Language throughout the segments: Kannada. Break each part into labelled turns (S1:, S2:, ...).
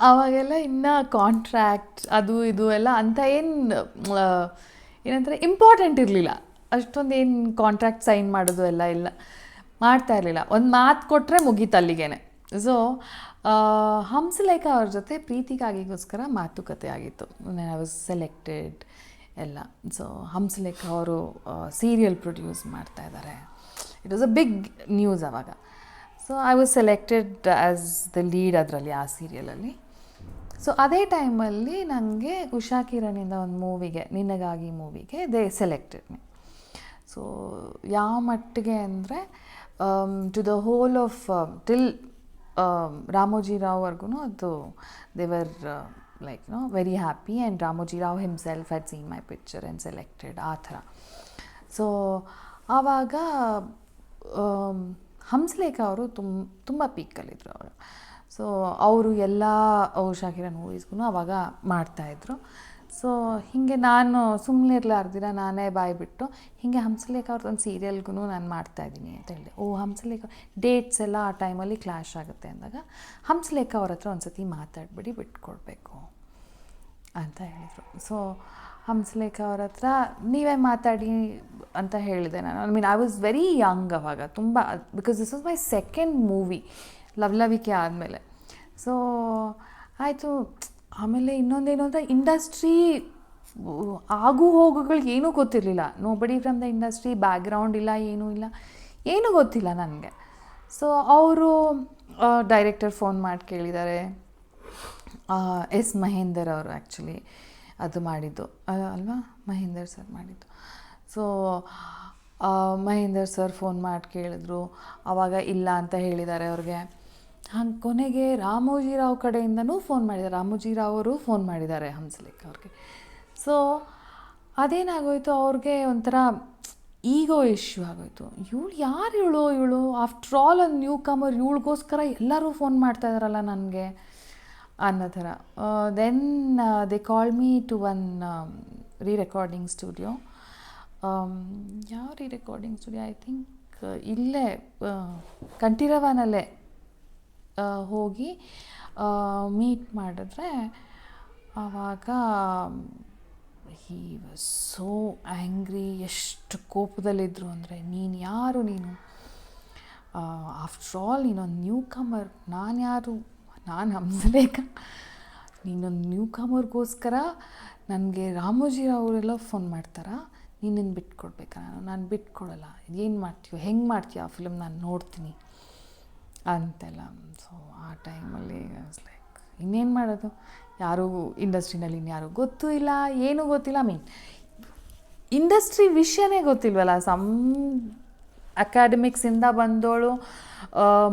S1: ಅವಾಗೆಲ್ಲ ಇನ್ನು ಕಾಂಟ್ರ್ಯಾಕ್ಟ್ ಅದು ಇದು ಎಲ್ಲ ಅಂತ ಏನಂತಾರೆ ಇಂಪಾರ್ಟೆಂಟ್ ಇರಲಿಲ್ಲ. ಅಷ್ಟೊಂದು ಏನು ಕಾಂಟ್ರ್ಯಾಕ್ಟ್ ಸೈನ್ ಮಾಡೋದು ಎಲ್ಲ ಇಲ್ಲ, ಮಾಡ್ತಾ ಇರಲಿಲ್ಲ. ಒಂದು ಮಾತು ಕೊಟ್ಟರೆ ಮುಗೀತು ಅಲ್ಲಿಗೇನೆ. ಸೊ ಹಂಸಲೇಖ ಅವ್ರ ಜೊತೆ ಪ್ರೀತಿಗಾಗಿಗೋಸ್ಕರ ಮಾತುಕತೆ ಆಗಿತ್ತು. ಐ ವಾಸ್ ಸೆಲೆಕ್ಟೆಡ್ ಎಲ್ಲ. ಸೊ ಹಂಸಲೇಖ ಅವರು ಸೀರಿಯಲ್ ಪ್ರೊಡ್ಯೂಸ್ ಮಾಡ್ತಾ ಇದ್ದಾರೆ. It was a big news ಆವಾಗ. So I was selected as the lead ಅದರಲ್ಲಿ, ಆ ಸೀರಿಯಲಲ್ಲಿ. ಸೊ ಅದೇ ಟೈಮಲ್ಲಿ ನನಗೆ ಉಷಾ ಕಿರಣಿಂದ ಒಂದು ಮೂವಿಗೆ, ನಿನಗಾಗಿ ಮೂವಿಗೆ ದೇ ಸೆಲೆಕ್ಟೆಡ್ ಮೀ. ಸೊ ಯಾವ ಮಟ್ಟಿಗೆ ಅಂದರೆ to the whole of till Ramoji ರಾವ್ವರೆಗೂ ಅದು they were like very happy, and Ramoji Rao himself had seen my picture and selected ಆ ಥರ. ಸೊ ಆವಾಗ ಹಂಸಲೇಖ ಅವರು ತುಂಬ ಪೀಕಲ್ಲಿದ್ದರು ಅವರು. ಸೊ ಅವರು ಎಲ್ಲ ಉಷಾ ಕಿರಣ್ ಮೂವೀಸ್ಗೂ ಆವಾಗ ಮಾಡ್ತಾಯಿದ್ರು. ಸೊ ಹೀಗೆ ನಾನು ಸುಮ್ಮನೆ ಇರಲಾರ್ದಿರ ನಾನೇ ಬಾಯ್ಬಿಟ್ಟು ಹೀಗೆ ಹಂಸಲೇಖ ಅವ್ರದ್ದೊಂದು ಸೀರಿಯಲ್ಗೂ ನಾನು ಮಾಡ್ತಾಯಿದ್ದೀನಿ ಅಂತ ಹೇಳಿದೆ. ಹಂಸಲೇಖ ಡೇಟ್ಸ್ ಎಲ್ಲ ಆ ಟೈಮಲ್ಲಿ ಕ್ಲ್ಯಾಶ್ ಆಗುತ್ತೆ ಅಂದಾಗ ಹಂಸಲೇಖ ಅವ್ರ ಹತ್ರ ಒಂದು ಸತಿ ಮಾತಾಡ್ಬಿಡಿ ಬಿಟ್ಕೊಡ್ಬೇಕು ಅಂತ ಹೇಳಿದರು. ಸೊ ಹಂಸಲೇಖ ಅವ್ರ ಹತ್ರ ನೀವೇ ಮಾತಾಡಿ ಅಂತ ಹೇಳಿದೆ ನಾನು. I mean I was very young ಅವಾಗ, ತುಂಬ, because this was my second movie Lavalavike ಆದಮೇಲೆ. ಸೊ ಆಯಿತು. ಆಮೇಲೆ ಇನ್ನೊಂದೇನು ಅಂದರೆ ಇಂಡಸ್ಟ್ರಿ ಆಗು ಹೋಗುಗಳಿಗೆ ಏನೂ ಗೊತ್ತಿರಲಿಲ್ಲ. ನೋ ಬಡಿ ಫ್ರಮ್ ದ ಇಂಡಸ್ಟ್ರಿ, ಬ್ಯಾಕ್ಗ್ರೌಂಡ್ ಇಲ್ಲ, ಏನೂ ಇಲ್ಲ, ಏನೂ ಗೊತ್ತಿಲ್ಲ ನನಗೆ. ಸೊ ಅವರು ಡೈರೆಕ್ಟರ್ ಫೋನ್ ಮಾಡಿ ಕೇಳಿದ್ದಾರೆ. ಎಸ್ ಮಹೇಂದರ್ ಅವರು ಆ್ಯಕ್ಚುಲಿ ಅದು ಮಾಡಿದ್ದು ಅಲ್ವಾ, ಮಹೇಂದರ್ ಸರ್ ಮಾಡಿದ್ದು. ಸೊ ಮಹೇಂದರ್ ಸರ್ ಫೋನ್ ಮಾಡಿ ಕೇಳಿದ್ರು. ಆವಾಗ ಇಲ್ಲ ಅಂತ ಹೇಳಿದ್ದಾರೆ ಅವ್ರಿಗೆ. ಹಂಗೆ ಕೊನೆಗೆ ರಾಮೋಜಿ ರಾವ್ ಕಡೆಯಿಂದನೂ ಫೋನ್ ಮಾಡಿದ್ದಾರೆ. ರಾಮೋಜಿ ರಾವ್ ಅವರು ಫೋನ್ ಮಾಡಿದ್ದಾರೆ ಹಂಸಲೇಖ ಅವ್ರಿಗೆ. ಸೊ ಅದೇನಾಗೋಯಿತು, ಅವ್ರಿಗೆ ಒಂಥರ ಈಗೋ ಇಶ್ಯೂ ಆಗೋಯಿತು. ಇವಳು ಆಫ್ಟರ್ ಆಲ್ ಒಂದು ನ್ಯೂ ಕಮರ್, ಇವಳಿಗೋಸ್ಕರ ಎಲ್ಲರೂ ಫೋನ್ ಮಾಡ್ತಾಯಿದ್ದಾರಲ್ಲ ನನಗೆ ಅನ್ನೋ ಥರ. Then they call me to one rerecording studio. ಯಾವ ರೀರೆಕಾರ್ಡಿಂಗ್ ಸ್ಟುಡಿಯೋ, ಐ ಥಿಂಕ್ ಇಲ್ಲೇ ಕಂಠೀರವನಲ್ಲೇ ಹೋಗಿ ಮೀಟ್ ಮಾಡಿದ್ರೆ ಆವಾಗ ಹಿ ವಾಸ್ ಸೋ ಆ್ಯಂಗ್ರಿ. ಎಷ್ಟು ಕೋಪದಲ್ಲಿದ್ದರು ಅಂದರೆ, ನೀನು ಯಾರು, ನೀನು ಆಫ್ಟರ್ ಆಲ್ ನೀನೊಂದು ನ್ಯೂ ಕಮರ್, ನಾನು ಯಾರು, ನಾನು ಹಂಸಲೇಖ, ನೀನೊಂದು ನ್ಯೂ ಕಮರ್ಗೋಸ್ಕರ ನನಗೆ ರಾಮೋಜಿ ಅವರೆಲ್ಲ ಫೋನ್ ಮಾಡ್ತಾರಾ, ನೀನನ್ನು ಬಿಟ್ಕೊಡ್ಬೇಕಾ, ನಾನು ಬಿಟ್ಕೊಡಲ್ಲ, ಏನು ಮಾಡ್ತೀಯೋ, ಹೆಂಗೆ ಮಾಡ್ತೀಯೋ ಆ ಫಿಲಮ್ ನಾನು ನೋಡ್ತೀನಿ ಅಂತೆಲ್ಲ. ಸೊ ಆ ಟೈಮಲ್ಲಿ ಲೈಕ್ ಇನ್ನೇನು ಮಾಡೋದು, ಯಾರೂ ಇಂಡಸ್ಟ್ರಿನಲ್ಲಿ ಇನ್ಯಾರೂ ಗೊತ್ತೂ ಇಲ್ಲ, ಏನೂ ಗೊತ್ತಿಲ್ಲ. ಮೀನ್ ಇಂಡಸ್ಟ್ರಿ ವಿಷಯನೇ ಗೊತ್ತಿಲ್ವಲ್ಲ. ಅಕಾಡೆಮಿಕ್ಸಿಂದ ಬಂದವಳು,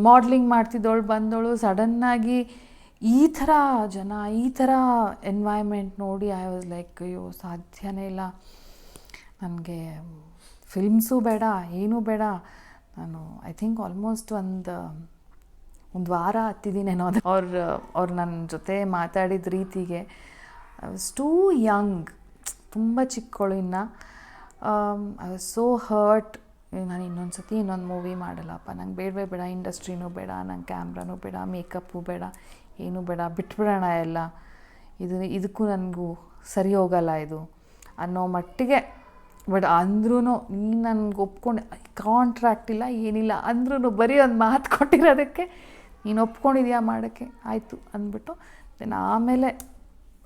S1: ಮಾಡ್ಲಿಂಗ್ ಮಾಡ್ತಿದ್ದವಳು ಬಂದವಳು, ಸಡನ್ನಾಗಿ ಈ ಥರ ಜನ, ಈ ಥರ ಎನ್ವೈರ್ಮೆಂಟ್ ನೋಡಿ ಐ ವಾಸ್ ಲೈಕ್, ಅಯ್ಯೋ ಸಾಧ್ಯನೇ ಇಲ್ಲ ನನಗೆ, ಫಿಲ್ಮ್ಸು ಬೇಡ, ಏನೂ ಬೇಡ. ನಾನು ಐ ಥಿಂಕ್ ಆಲ್ಮೋಸ್ಟ್ ಒಂದು ವಾರ ಹತ್ತಿದ್ದೀನೇನೋ. ಅವ್ರು ನನ್ನ ಜೊತೆ ಮಾತಾಡಿದ ರೀತಿಗೆ ಐ ವಾಸ್ ಟೂ ಯಂಗ್, ತುಂಬ ಚಿಕ್ಕವಳು ಇನ್ನು. I was so hurt. ನಾನು ಇನ್ನೊಂದು ಮೂವಿ ಮಾಡಲ್ಲಪ್ಪ, ನಂಗೆ ಬೇಡ, ಇಂಡಸ್ಟ್ರಿನೂ ಬೇಡ, ನಂಗೆ ಕ್ಯಾಮ್ರಾನೂ ಬೇಡ, ಮೇಕಪ್ಪು ಬೇಡ, ಏನೂ ಬೇಡ, ಬಿಟ್ಬಿಡೋಣ ಎಲ್ಲ, ಇದಕ್ಕೂ ನನಗೂ ಸರಿ ಹೋಗಲ್ಲ ಇದು ಅನ್ನೋ ಮಟ್ಟಿಗೆ. ಬಟ್ ಅಂದ್ರೂ ನೀನು ನನಗೆ ಒಪ್ಕೊಂಡು, ಕಾಂಟ್ರ್ಯಾಕ್ಟ್ ಇಲ್ಲ, ಏನಿಲ್ಲ ಅಂದ್ರೂ ಬರೀ ಒಂದು ಮಾತು ಕೊಟ್ಟಿರೋದಕ್ಕೆ ನೀನು ಒಪ್ಕೊಂಡಿದ್ಯಾ ಮಾಡೋಕ್ಕೆ, ಆಯಿತು ಅಂದ್ಬಿಟ್ಟು ದೆನ್ ಆಮೇಲೆ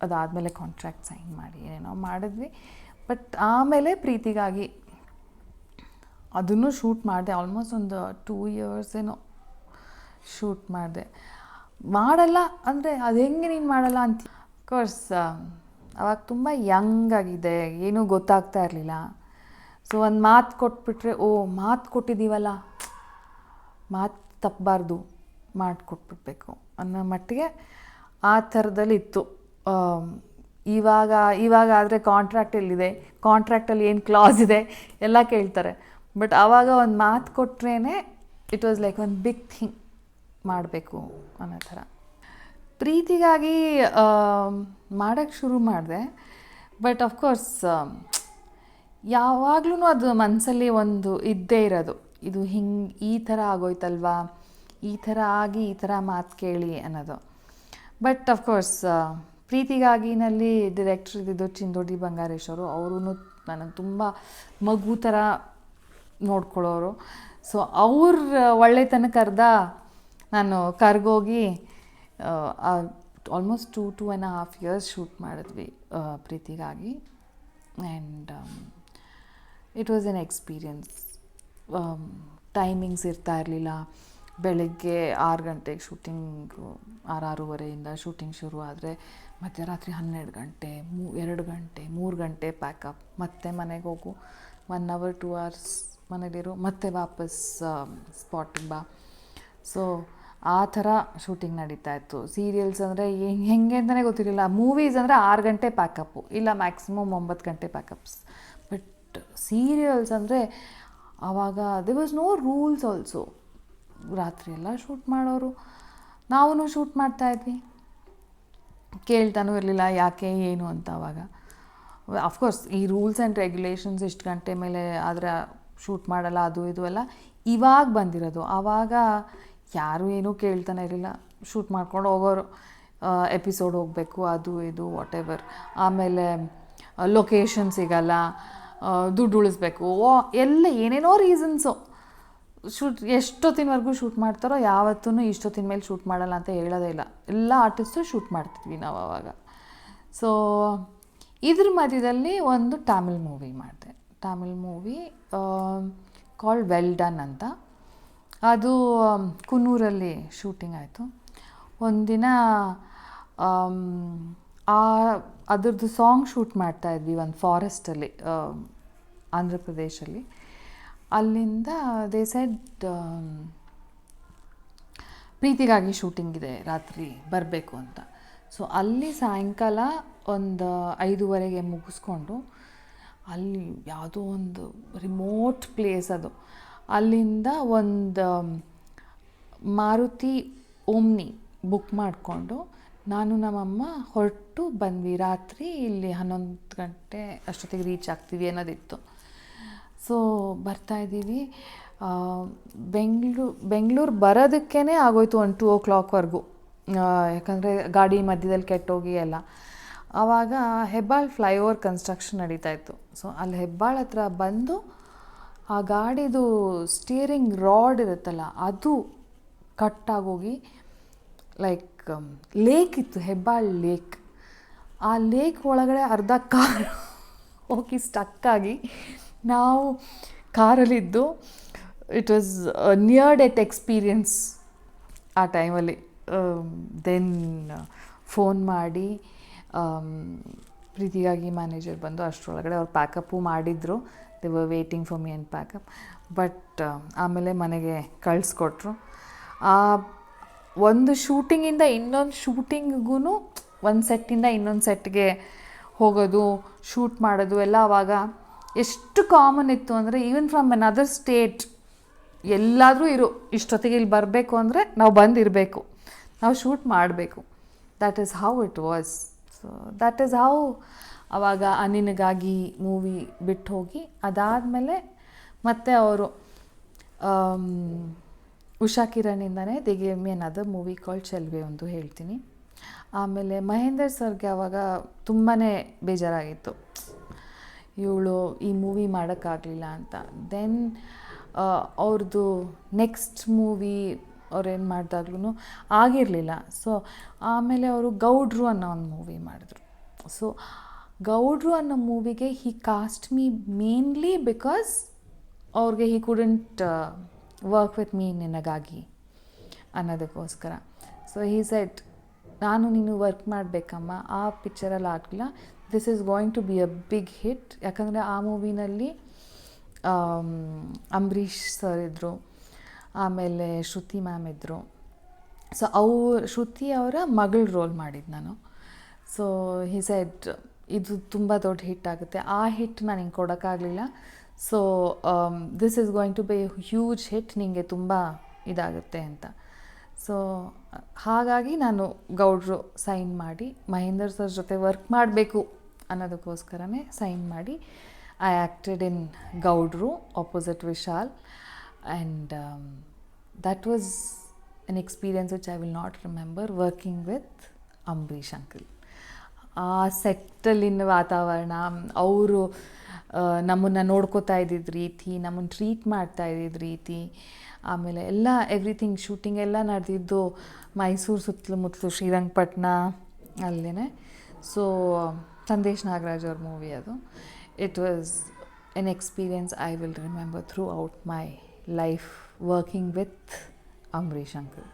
S1: ಅದಾದಮೇಲೆ ಕಾಂಟ್ರ್ಯಾಕ್ಟ್ ಸೈನ್ ಮಾಡಿ ಏನೇನೋ ಮಾಡಿದ್ವಿ. ಬಟ್ ಆಮೇಲೆ ಪ್ರೀತಿಗಾಗಿ ಅದನ್ನು ಶೂಟ್ ಮಾಡಿದೆ. ಆಲ್ಮೋಸ್ಟ್ ಒಂದು 2 years ಏನೋ ಶೂಟ್ ಮಾಡಿದೆ. ಮಾಡಲ್ಲ ಅಂದರೆ ಅದು ಹೆಂಗೆ ನೀನು ಮಾಡಲ್ಲ ಅಂತ. ಕೋರ್ಸ್ ಅವಾಗ ತುಂಬ ಯಂಗ್ ಆಗಿದೆ, ಏನೂ ಗೊತ್ತಾಗ್ತಾ ಇರಲಿಲ್ಲ. ಸೊ ಒಂದು ಮಾತು ಕೊಟ್ಬಿಟ್ರೆ, ಮಾತು ಕೊಟ್ಟಿದ್ದೀವಲ್ಲ, ಮಾತು ತಪ್ಪಬಾರ್ದು, ಮಾಡಿಕೊಟ್ಬಿಡ್ಬೇಕು ಅನ್ನೋ ಮಟ್ಟಿಗೆ ಆ ಥರದಲ್ಲಿ ಇತ್ತು. ಇವಾಗ ಆದರೆ ಕಾಂಟ್ರ್ಯಾಕ್ಟ್ ಎಲ್ಲಿದೆ, ಕಾಂಟ್ರ್ಯಾಕ್ಟಲ್ಲಿ ಏನು ಕ್ಲಾಸ್ ಇದೆ ಎಲ್ಲ ಕೇಳ್ತಾರೆ. ಬಟ್ ಆವಾಗ ಒಂದು ಮಾತು ಕೊಟ್ರೇ ಇಟ್ ವಾಸ್ ಲೈಕ್ ಒಂದು ಬಿಗ್ ಥಿಂಗ್ ಮಾಡಬೇಕು ಅನ್ನೋ ಥರ. ಪ್ರೀತಿಗಾಗಿ ಮಾಡೋಕ್ಕೆ ಶುರು ಮಾಡಿದೆ. ಬಟ್ ಆಫ್ಕೋರ್ಸ್ ಯಾವಾಗಲೂ ಅದು ಮನಸ್ಸಲ್ಲಿ ಒಂದು ಇದ್ದೇ ಇರೋದು, ಇದು ಹಿಂಗೆ ಈ ಥರ ಆಗೋಯ್ತಲ್ವಾ, ಈ ಥರ ಆಗಿ ಈ ಥರ ಮಾತು ಕೇಳಿ ಅನ್ನೋದು. ಬಟ್ ಅಫ್ಕೋರ್ಸ್ ಪ್ರೀತಿಗಾಗಿನಲ್ಲಿ ಡೈರೆಕ್ಟ್ರ್ ಇದ್ದಿದ್ದು ಚಿಂದೋಡಿ ಬಂಗಾರೇಶ್ ಅವರು. ಅವರೂ ನನಗೆ ತುಂಬ ಮಗು ಥರ ನೋಡ್ಕೊಳ್ಳೋರು. ಸೊ ಅವ್ರ ಒಳ್ಳೆತನಕ್ಕೆ ಅರ್ಧ ನಾನು ಕರ್ಗೋಗಿ ಆಲ್ಮೋಸ್ಟ್ 2.5 years ಶೂಟ್ ಮಾಡಿದ್ವಿ ಪ್ರೀತಿಗಾಗಿ. And it was an experience. Timings ಇರ್ತಾ ಇರಲಿಲ್ಲ. ಬೆಳಗ್ಗೆ 6 ಗಂಟೆಗೆ ಶೂಟಿಂಗು, 6-6:30 ಶೂಟಿಂಗ್ ಶುರು ಆದರೆ ಮಧ್ಯರಾತ್ರಿ 12 ಗಂಟೆ, 2 ಗಂಟೆ, 3 ಗಂಟೆ ಪ್ಯಾಕಪ್, ಮತ್ತೆ ಮನೆಗೆ ಹೋಗು, 1 hour 2 hours ಮನೇಲಿರು, ಮತ್ತೆ ವಾಪಸ್ ಸ್ಪಾಟಿಗೆ ಬಾ. ಸೊ ಆ ಥರ ಶೂಟಿಂಗ್ ನಡೀತಾ ಇತ್ತು. ಸೀರಿಯಲ್ಸ್ ಅಂದರೆ ಹೆಂಗೆ ಅಂತಲೇ ಗೊತ್ತಿರಲಿಲ್ಲ. ಮೂವೀಸ್ ಅಂದರೆ 6 ಗಂಟೆ ಪ್ಯಾಕಪ್ಪು, ಇಲ್ಲ ಮ್ಯಾಕ್ಸಿಮಮ್ 9 ಗಂಟೆ ಪ್ಯಾಕಪ್ಸ್. ಬಟ್ ಸೀರಿಯಲ್ಸ್ ಅಂದರೆ ಆವಾಗ they was no rules also. ರಾತ್ರಿ ಎಲ್ಲ ಶೂಟ್ ಮಾಡೋರು, ನಾವೂ ಶೂಟ್ ಮಾಡ್ತಾಯಿದ್ವಿ. ಕೇಳ್ತಾನೂ ಇರಲಿಲ್ಲ ಯಾಕೆ ಏನು ಅಂತ. ಆವಾಗ ಅಫ್ಕೋರ್ಸ್ ಈ ರೂಲ್ಸ್ ಆ್ಯಂಡ್ ರೆಗ್ಯುಲೇಷನ್ಸ್ ಇಷ್ಟು ಗಂಟೆ ಮೇಲೆ ಆದರೆ ಶೂಟ್ ಮಾಡಲ್ಲ, ಅದು ಇದು ಎಲ್ಲ ಇವಾಗ ಬಂದಿರೋದು. ಆವಾಗ ಯಾರೂ ಏನೂ ಕೇಳ್ತಾನೆ ಇರಲಿಲ್ಲ, ಶೂಟ್ ಮಾಡ್ಕೊಂಡು ಹೋಗೋರು. ಎಪಿಸೋಡ್ ಹೋಗಬೇಕು, ಅದು ಇದು ವಾಟ್ ಎವರ್. ಆಮೇಲೆ ಲೊಕೇಶನ್ ಸಿಗಲ್ಲ, ದುಡ್ಡು ಉಳಿಸ್ಬೇಕು, ಎಲ್ಲ ಏನೇನೋ ರೀಸನ್ಸು. ಎಷ್ಟೊತ್ತಿನವರೆಗೂ ಶೂಟ್ ಮಾಡ್ತಾರೋ, ಯಾವತ್ತೂ ಇಷ್ಟೊತ್ತಿನ ಮೇಲೆ ಶೂಟ್ ಮಾಡಲ್ಲ ಅಂತ ಹೇಳೋದೇ ಇಲ್ಲ. ಎಲ್ಲ ಆರ್ಟಿಸ್ಟು ಶೂಟ್ ಮಾಡ್ತಿದ್ವಿ ನಾವು ಆವಾಗ. ಸೊ ಇದ್ರ ಮಧ್ಯದಲ್ಲಿ ಒಂದು ತಮಿಳ್ ಮೂವಿ ಮಾಡಿದೆ. Tamil movie called well done ಅಂತ. ಅದು ಕುನ್ನೂರಲ್ಲಿ ಶೂಟಿಂಗ್ ಆಯಿತು. ಒಂದಿನ ಅದರದ್ದು ಸಾಂಗ್ ಶೂಟ್ ಮಾಡ್ತಾಯಿದ್ವಿ ಒಂದು ಫಾರೆಸ್ಟಲ್ಲಿ, ಆಂಧ್ರ ಪ್ರದೇಶಲ್ಲಿ. ಅಲ್ಲಿಂದ ದೇ ಸೆಡ್ ಪ್ರೀತಿಗಾಗಿ ಶೂಟಿಂಗ್ ಇದೆ, ರಾತ್ರಿ ಬರಬೇಕು ಅಂತ. ಸೊ ಅಲ್ಲಿ ಸಾಯಂಕಾಲ ಒಂದು 5:30 ಮುಗಿಸ್ಕೊಂಡು, ಅಲ್ಲಿ ಯಾವುದೋ ಒಂದು ರಿಮೋಟ್ ಪ್ಲೇಸ್ ಅದು. ಅಲ್ಲಿಂದ ಒಂದು ಮಾರುತಿ ಓಮ್ನಿ ಬುಕ್ ಮಾಡಿಕೊಂಡು ನಾನು ನಮ್ಮಮ್ಮ ಹೊರಟು ಬಂದ್ವಿ. ರಾತ್ರಿ ಇಲ್ಲಿ 11 ಗಂಟೆ ಅಷ್ಟೊತ್ತಿಗೆ ರೀಚ್ ಆಗ್ತೀವಿ ಅನ್ನೋದಿತ್ತು. ಸೊ ಬರ್ತಾಯಿದ್ದೀವಿ. ಬೆಂಗಳೂರು ಬರೋದಕ್ಕೇ ಆಗೋಯ್ತು ಒಂದು 2 o'clockವರೆಗೂ, ಯಾಕಂದರೆ ಗಾಡಿ ಮಧ್ಯದಲ್ಲಿ ಕೆಟ್ಟೋಗಿ ಎಲ್ಲ. ಆವಾಗ ಹೆಬ್ಬಾಳ್ ಫ್ಲೈಓವರ್ ಕನ್ಸ್ಟ್ರಕ್ಷನ್ ನಡೀತಾಯಿತ್ತು. ಸೊ ಅಲ್ಲಿ ಹೆಬ್ಬಾಳ್ ಹತ್ರ ಬಂದು ಆ ಗಾಡಿದು ಸ್ಟೀರಿಂಗ್ ರಾಡ್ ಇರುತ್ತಲ್ಲ, ಅದು ಕಟ್ಟಾಗೋಗಿ ಲೈಕ್ ಲೇಕ್ ಇತ್ತು, ಹೆಬ್ಬಾಳ್ ಲೇಕ್. ಆ ಲೇಕ್ ಒಳಗಡೆ ಅರ್ಧ ಕಾರ್ ಹೋಗಿ ಸ್ಟಕ್ಕಾಗಿ ನಾವು ಕಾರಲ್ಲಿದ್ದು. It was near death experience ಆ ಟೈಮಲ್ಲಿ. ದೆನ್ ಫೋನ್ ಮಾಡಿ ಪ್ರೀತಿಗಾಗಿ ಮ್ಯಾನೇಜರ್ ಬಂದು ಅಷ್ಟರೊಳಗಡೆ ಅವ್ರು ಪ್ಯಾಕಪ್ಪು ಮಾಡಿದರು. They were waiting for me and pack up. But ಆಮೇಲೆ ಮನೆಗೆ ಕಳಿಸ್ಕೊಟ್ರು. ಒಂದು ಶೂಟಿಂಗಿಂದ ಇನ್ನೊಂದು ಶೂಟಿಂಗಿಗೂ, ಒಂದು ಸೆಟ್ಟಿಂದ ಇನ್ನೊಂದು ಸೆಟ್ಗೆ ಹೋಗೋದು, ಶೂಟ್ ಮಾಡೋದು ಎಲ್ಲ ಆವಾಗ ಎಷ್ಟು ಕಾಮನ್ ಇತ್ತು ಅಂದರೆ, ಈವನ್ ಫ್ರಮ್ ಅನದರ್ ಸ್ಟೇಟ್ ಎಲ್ಲಾದರೂ ಇಷ್ಟೊತ್ತಿಗೆ ಇಲ್ಲಿ ಬರಬೇಕು ಅಂದರೆ ನಾವು ಬಂದಿರಬೇಕು, ನಾವು ಶೂಟ್ ಮಾಡಬೇಕು. That is how it was. So that is how ಆವಾಗ ನಿನಗಾಗಿ ಮೂವಿ ಬಿಟ್ಟು ಹೋಗಿ, ಅದಾದಮೇಲೆ ಮತ್ತೆ ಅವರು ಉಷಾ ಕಿರಣಿಂದನೇ they gave me another movie called Cheluvi ಒಂದು ಹೇಳ್ತೀನಿ. ಆಮೇಲೆ ಮಹೇಂದರ್ ಸರ್ಗೆ ಆವಾಗ ತುಂಬಾ ಬೇಜಾರಾಗಿತ್ತು, ಇವಳು ಈ ಮೂವಿ ಮಾಡೋಕ್ಕಾಗಲಿಲ್ಲ ಅಂತ. ದೆನ್ ಅವ್ರದ್ದು ನೆಕ್ಸ್ಟ್ ಮೂವಿ ಅವ್ರೇನು ಮಾಡಿದಾಗ್ಲೂ ಆಗಿರಲಿಲ್ಲ. ಸೊ ಆಮೇಲೆ ಅವರು ಗೌಡ್ರು ಅನ್ನೋ ಒಂದು ಮೂವಿ ಮಾಡಿದ್ರು. ಸೊ ಗೌಡ್ರು ಅನ್ನೋ ಮೂವಿಗೆ ಹಿ ಕಾಸ್ಟ್ ಮೀ ಮೇನ್ಲಿ ಬಿಕಾಸ್ ಅವ್ರಿಗೆ ಹಿ ಕುಡಂಟ್ ವರ್ಕ್ ವಿತ್ ಮೀ ನಿನಗಾಗಿ ಅನ್ನೋದಕ್ಕೋಸ್ಕರ. ಸೊ ಹಿ ಸೆಡ್, ನಾನು ನೀನು ವರ್ಕ್ ಮಾಡಬೇಕಮ್ಮ, ಆ ಪಿಕ್ಚರಲ್ಲಿ ಆಗಲಿಲ್ಲ, this is going to be a big hit. ಯಾಕಂದರೆ ಆ ಮೂವಿನಲ್ಲಿ ಅಂಬರೀಷ್ ಸರ್ ಇದ್ದರು, ಆಮೇಲೆ ಶ್ರುತಿ ಮ್ಯಾಮ್ ಇದ್ದರು. ಸೊ ಶ್ರುತಿ ಅವರ ಮಗಳ ರೋಲ್ ಮಾಡಿದ್ದು ನಾನು. ಸೊ ಹಿ ಸೆಡ್, ಇದು ತುಂಬ ದೊಡ್ಡ ಹಿಟ್ ಆಗುತ್ತೆ, ಆ ಹಿಟ್ ನಾನು ಹಿಂಗೆ ಕೊಡೋಕ್ಕಾಗಲಿಲ್ಲ. So this is going to be huge hit, ನಿಮಗೆ ತುಂಬ ಇದಾಗುತ್ತೆ ಅಂತ. ಸೊ ಹಾಗಾಗಿ ನಾನು ಗೌಡ್ರು ಸೈನ್ ಮಾಡಿ, ಮಹೇಂದರ್ ಸರ್ ಜೊತೆ ವರ್ಕ್ ಮಾಡಬೇಕು ಅನ್ನೋದಕ್ಕೋಸ್ಕರನೇ ಸೈನ್ ಮಾಡಿ ಐ ಆ್ಯಕ್ಟೆಡ್ ಇನ್ ಗೌಡ್ರು opposite Vishal. And that was an experience which I will not remember, working with Ambareesh uncle. ಆ ಸೆಟ್ಟಲ್ಲಿನ ವಾತಾವರಣ, ಅವರು ನಮ್ಮನ್ನು ನೋಡ್ಕೋತಾ ಇದ್ದಿದ್ದ ರೀತಿ, ನಮ್ಮನ್ನು ಟ್ರೀಟ್ ಮಾಡ್ತಾ ಇದ್ದಿದ್ದ ರೀತಿ, ಆಮೇಲೆ ಎಲ್ಲ ಎವ್ರಿಥಿಂಗ್ ಶೂಟಿಂಗ್ ಎಲ್ಲ ನಡೆದಿದ್ದು ಮೈಸೂರು ಸುತ್ತಮುತ್ತಲು ಶ್ರೀರಂಗಪಟ್ಟಣ ಅಲ್ಲೇ. ಸೊ ಸಂದೇಶ್ ನಾಗರಾಜ್ ಅವ್ರ ಮೂವಿ ಅದು. It was an experience I will remember through out my life working with Ambareesh uncle.